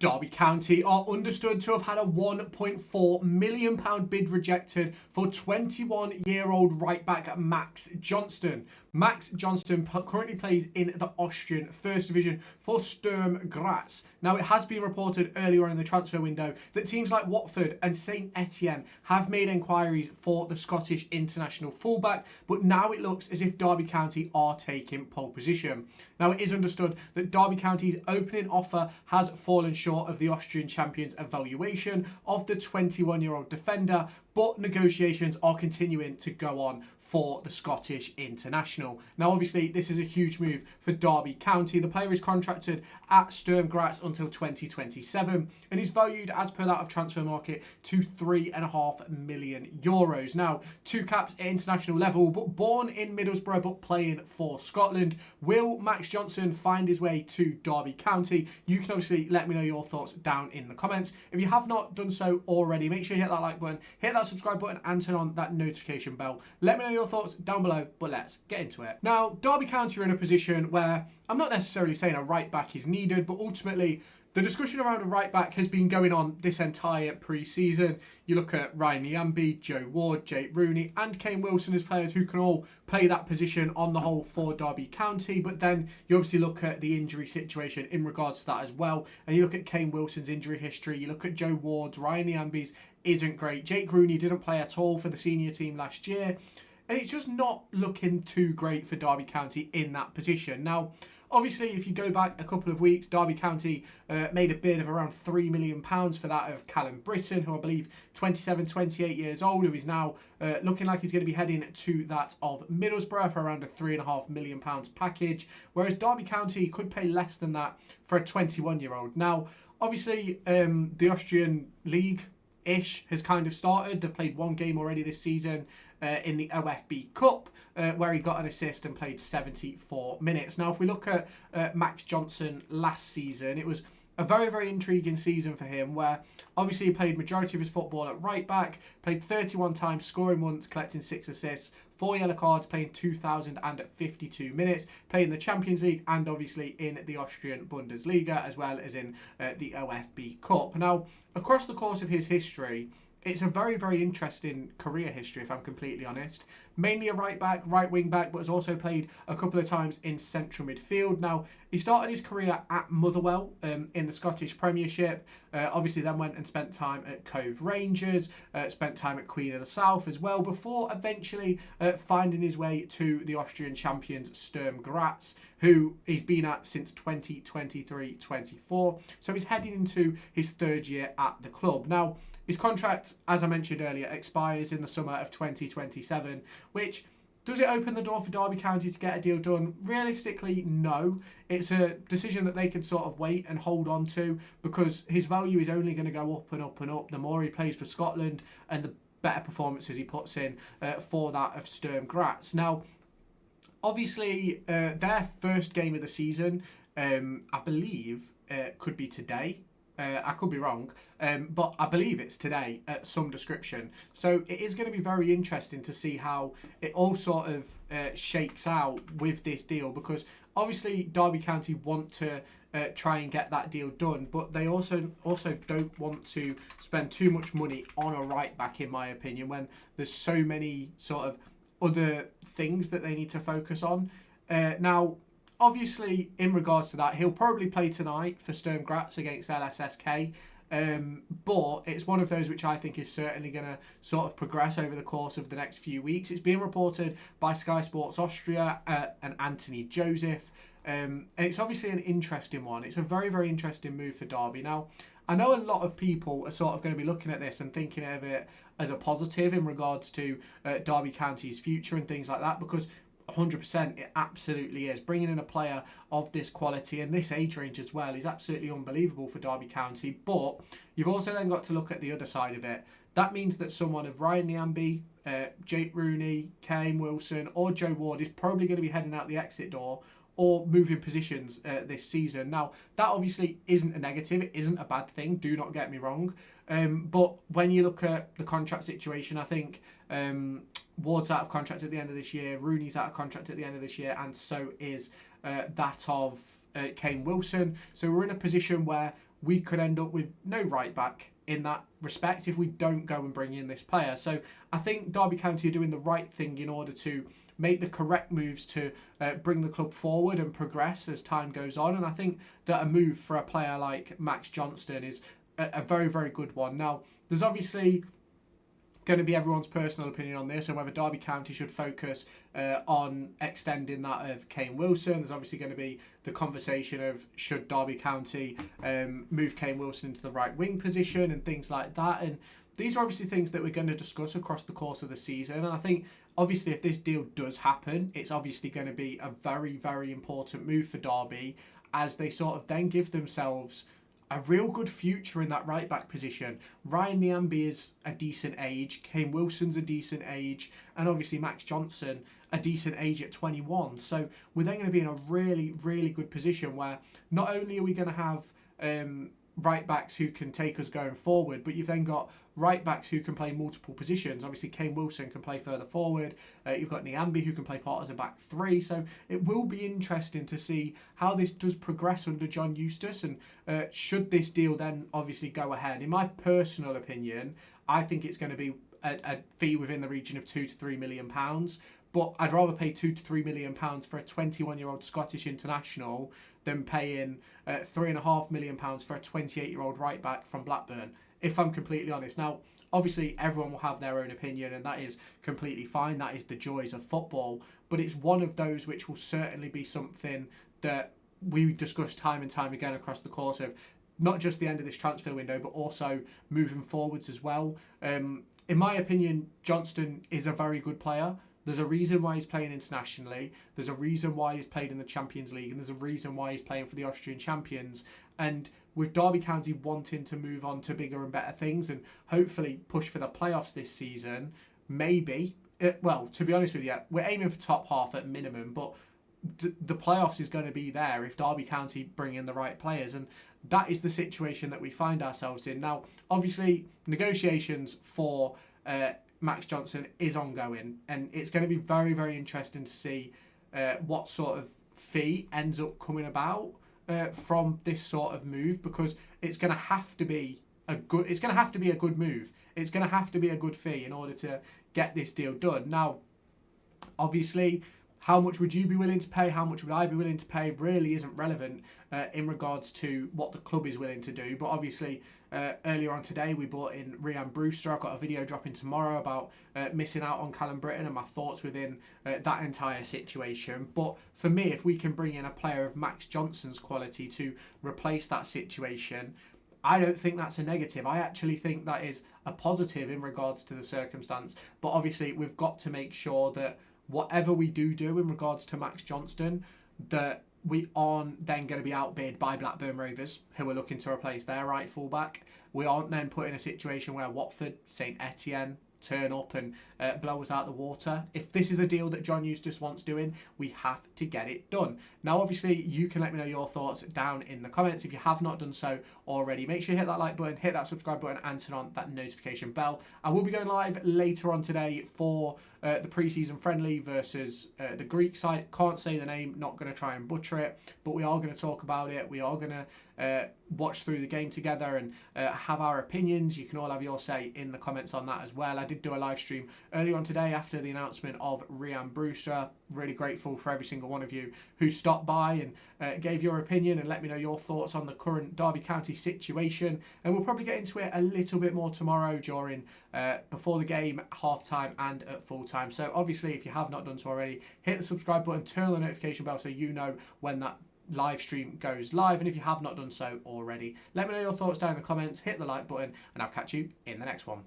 Derby County are understood to have had a £1.4 million bid rejected for 21-year-old right-back Max Johnston. Max Johnston currently plays in the Austrian First Division for Sturm Graz. Now, it has been reported earlier on in the transfer window that teams like Watford and St Etienne have made enquiries for the Scottish international fullback, but now it looks as if Derby County are taking pole position. Now, it is understood that Derby County's opening offer has fallen short of the Austrian champions' evaluation of the 21-year-old defender, but negotiations are continuing to go on for the Scottish international. Now, obviously, this is a huge move for Derby County. The player is contracted at Sturm Graz until 2027 and is valued, as per that of Transfer Market, to €3.5 million. Now, two caps at international level, but born in Middlesbrough but playing for Scotland. Will Max Johnston find his way to Derby County? You can obviously let me know your thoughts down in the comments. If you have not done so already, make sure you hit that like button, hit that subscribe button and turn on that notification bell. Let me know your thoughts down below, but let's get into it. Now, Derby County are in a position where I'm not necessarily saying a right back is needed, but ultimately the discussion around a right back has been going on this entire pre-season. You look at Ryan Nyambe, Joe Ward, Jake Rooney and Kane Wilson as players who can all play that position on the whole for Derby County, but then you obviously look at the injury situation in regards to that as well, and you look at Kane Wilson's injury history, you look at Joe Ward's, Ryan Nyambe's isn't great. Jake Rooney didn't play at all for the senior team last year, and it's just not looking too great for Derby County in that position. Now, obviously, if you go back a couple of weeks, Derby County made a bid of around £3 million for that of Callum Britton, who I believe 27, 28 years old, who is now looking like he's going to be heading to that of Middlesbrough for around a £3.5 million package, whereas Derby County could pay less than that for a 21-year-old. Now, obviously, the Austrian League-ish has kind of started. They've played one game already this season in the OFB Cup, where he got an assist and played 74 minutes. Now, if we look at Max Johnston last season, it was a very, very intriguing season for him, where obviously he played majority of his football at right back, played 31 times, scoring once, collecting 6 assists, 4 yellow cards, playing 2,052 minutes, playing in the Champions League and obviously in the Austrian Bundesliga, as well as in the OFB Cup. Now, across the course of his history, it's a very, very interesting career history, if I'm completely honest. Mainly a right back, right wing back, but has also played a couple of times in central midfield. Now, he started his career at Motherwell in the Scottish Premiership. Obviously, then went and spent time at Cove Rangers, spent time at Queen of the South as well, before eventually finding his way to the Austrian champions Sturm Graz, who he's been at since 2023-24. So he's heading into his third year at the club. Now, his contract, as I mentioned earlier, expires in the summer of 2027, which, does it open the door for Derby County to get a deal done? Realistically, no. It's a decision that they can sort of wait and hold on to, because his value is only going to go up and up and up the more he plays for Scotland and the better performances he puts in for that of Sturm Graz. Now, obviously, their first game of the season, I believe, could be today. I could be wrong, but I believe it's today at some description. So it is going to be very interesting to see how it all sort of shakes out with this deal, because obviously Derby County want to try and get that deal done, but they also don't want to spend too much money on a right back, in my opinion, when there's so many sort of other things that they need to focus on. Now, obviously, in regards to that, he'll probably play tonight for Sturm Graz against LSSK. But it's one of those which I think is certainly going to sort of progress over the course of the next few weeks. It's being reported by Sky Sports Austria and Anthony Joseph. And it's obviously an interesting one. It's a very, very interesting move for Derby. Now, I know a lot of people are sort of going to be looking at this and thinking of it as a positive in regards to Derby County's future and things like that, because 100% it absolutely is. Bringing in a player of this quality and this age range as well is absolutely unbelievable for Derby County. But you've also then got to look at the other side of it. That means that someone of Ryan Nyambe, Jake Rooney, Kane Wilson or Joe Ward is probably going to be heading out the exit door or moving positions this season. Now, that obviously isn't a negative. It isn't a bad thing. Do not get me wrong. But when you look at the contract situation, I think Ward's out of contract at the end of this year. Rooney's out of contract at the end of this year. And so is that of Kane Wilson. So we're in a position where we could end up with no right back in that respect if we don't go and bring in this player. So I think Derby County are doing the right thing in order to make the correct moves to bring the club forward and progress as time goes on. And I think that a move for a player like Max Johnston is a very, very good one. Now, there's obviously going to be everyone's personal opinion on this and whether Derby County should focus on extending that of Kane Wilson. There's obviously going to be the conversation of should Derby County move Kane Wilson into the right wing position and things like that. And these are obviously things that we're going to discuss across the course of the season. And I think obviously if this deal does happen, it's obviously going to be a very, very important move for Derby as they sort of then give themselves a real good future in that right back position. Ryan Niambi is a decent age, Kane Wilson's a decent age, and obviously Max Johnston a decent age at 21. So we're then going to be in a really, really good position where not only are we going to have right backs who can take us going forward, but you've then got right backs who can play multiple positions. Obviously, Kane Wilson can play further forward. You've got Niambi who can play part as a back three. So it will be interesting to see how this does progress under John Eustace and should this deal then obviously go ahead. In my personal opinion, I think it's going to be a fee within the region of £2 to £3 million. But I'd rather pay £2 to £3 million for a 21-year-old Scottish international than paying £3.5 million for a 28-year-old right back from Blackburn, if I'm completely honest. Now, obviously, everyone will have their own opinion, and that is completely fine. That is the joys of football. But it's one of those which will certainly be something that we discuss time and time again across the course of not just the end of this transfer window, but also moving forwards as well. In my opinion, Johnston is a very good player. There's a reason why he's playing internationally. There's a reason why he's played in the Champions League. And there's a reason why he's playing for the Austrian champions. And with Derby County wanting to move on to bigger and better things and hopefully push for the playoffs this season, maybe, well, to be honest with you, we're aiming for top half at minimum, but the playoffs is going to be there if Derby County bring in the right players. And that is the situation that we find ourselves in. Now, obviously, negotiations for Max Johnston is ongoing, and it's going to be very, very interesting to see what sort of fee ends up coming about from this sort of move, because it's going to have to be a good move. It's going to have to be a good fee in order to get this deal done. Now, obviously, how much would you be willing to pay? How much would I be willing to pay? Really isn't relevant in regards to what the club is willing to do. But obviously, earlier on today, we brought in Rhian Brewster. I've got a video dropping tomorrow about missing out on Callum Britton and my thoughts within that entire situation. But for me, if we can bring in a player of Max Johnston's quality to replace that situation, I don't think that's a negative. I actually think that is a positive in regards to the circumstance. But obviously, we've got to make sure that whatever we do in regards to Max Johnston, that we aren't then going to be outbid by Blackburn Rovers, who are looking to replace their right fullback. We aren't then put in a situation where Watford, St Etienne turn up and blow us out the water. If this is a deal that John Eustace wants doing, we have to get it done. Now, obviously, you can let me know your thoughts down in the comments. If you have not done so already, make sure you hit that like button, hit that subscribe button, and turn on that notification bell. I will be going live later on today for the pre-season friendly versus the Greek side. Can't say the name, not going to try and butcher it, but we are going to talk about it. We are going to watch through the game together and have our opinions. You can all have your say in the comments on that as well. I did do a live stream earlier on today after the announcement of Rhian Brewster. Really grateful for every single one of you who stopped by and gave your opinion and let me know your thoughts on the current Derby County situation. And we'll probably get into it a little bit more tomorrow during before the game, half time and at full time. So obviously, if you have not done so already, hit the subscribe button, turn on the notification bell so you know when that live stream goes live. And if you have not done so already, let me know your thoughts down in the comments, hit the like button, and I'll catch you in the next one.